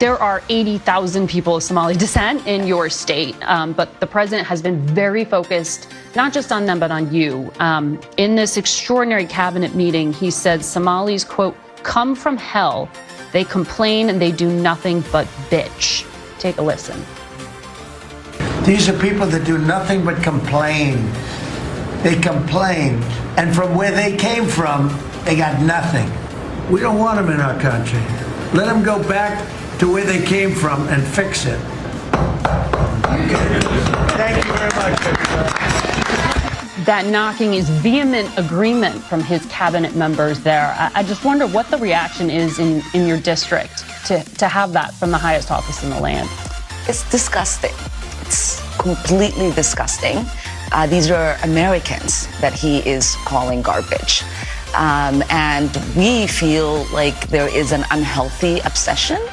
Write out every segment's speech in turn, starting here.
There are 80,000 people of Somali descent in your state, but the president has been very focused, not just on them, but on you. In this extraordinary cabinet meeting, he said Somalis, quote, come from hell. They complain and they do nothing but bitch. Take a listen. These are people that do nothing but complain. They complain. And from where they came from, they got nothing. We don't want them in our country. Let them go back to where they came from and fix it. Thank you very much. That knocking is vehement agreement from his cabinet members there. I just wonder what the reaction is in your district to have that from the highest office in the land. It's disgusting. It's completely disgusting. These are Americans that he is calling garbage. And we feel like there is an unhealthy obsession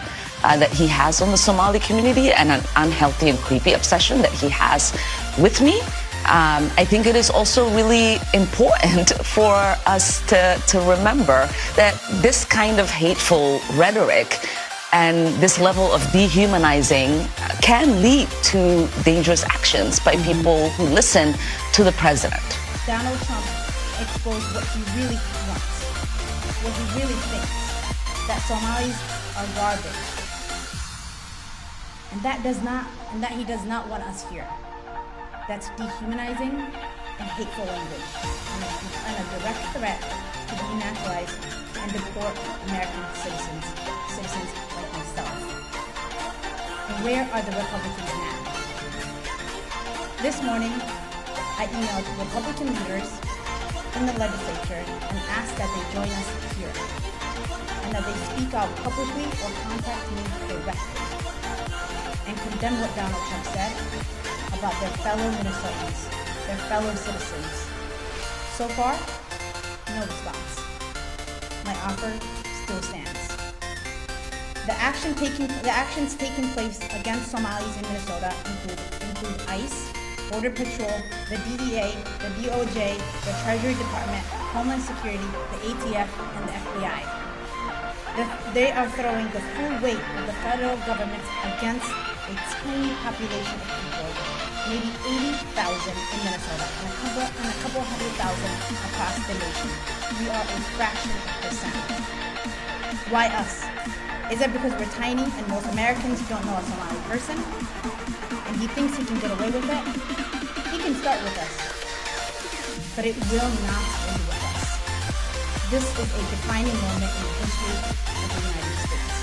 that he has on the Somali community and an unhealthy and creepy obsession that he has with me. I think it is also really important for us to remember that this kind of hateful rhetoric and this level of dehumanizing can lead to dangerous actions by people who listen to the president. Donald Trump exposed what he really wants, what he really thinks, that Somalis are garbage. And that he does not want us here. That's dehumanizing and hateful language, and a direct threat to denaturalize and deport American citizens like myself. And where are the Republicans now? This morning, I emailed Republican leaders in the legislature and asked that they join us here, and that they speak out publicly or contact me directly, and condemn what Donald Trump said about their fellow Minnesotans, their fellow citizens. So far, no response. My offer still stands. The actions taking place against Somalis in Minnesota include ICE, Border Patrol, the DEA, the DOJ, the Treasury Department, Homeland Security, the ATF, and the FBI. They are throwing the full weight of the federal government against a tiny population of people, maybe 80,000 in Minnesota and a couple 100,000 across the nation. We are a fraction of a percent. Why us? Is it because we're tiny and most Americans don't know a Somali person? And he thinks he can get away with it? He can start with us, but it will not end with us. This is a defining moment in the history of the United States.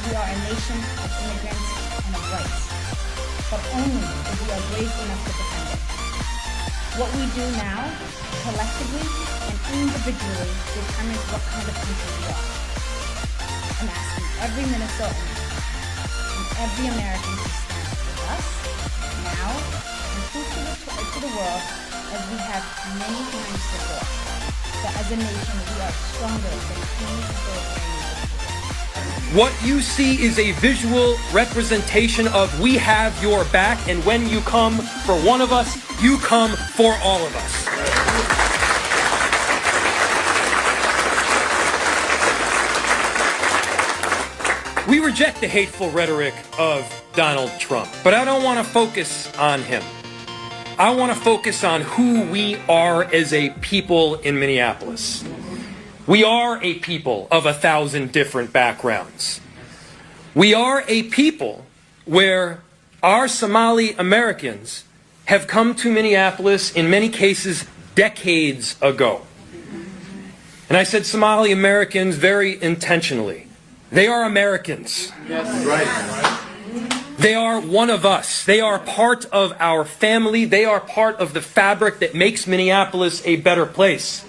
We are a nation of immigrants and of rights, but only if we are brave enough to defend it. What we do now, collectively and individually, determines what kind of country we are. I'm asking every Minnesotan and every American to stand with us now and prove to the world, as we have many times before, that as a nation we are stronger than any authoritarian. What you see is a visual representation of we have your back, and when you come for one of us, you come for all of us. We reject the hateful rhetoric of Donald Trump, but I don't want to focus on him. I want to focus on who we are as a people in Minneapolis. We are a people of 1,000 different backgrounds. We are a people where our Somali Americans have come to Minneapolis, in many cases, decades ago. And I said Somali Americans very intentionally. They are Americans. Yes. Right. They are one of us. They are part of our family. They are part of the fabric that makes Minneapolis a better place.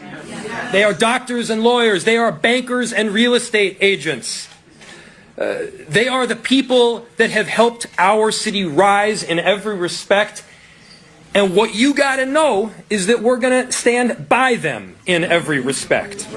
They are doctors and lawyers. They are bankers and real estate agents. They are the people that have helped our city rise in every respect. And what you got to know is that we're going to stand by them in every respect.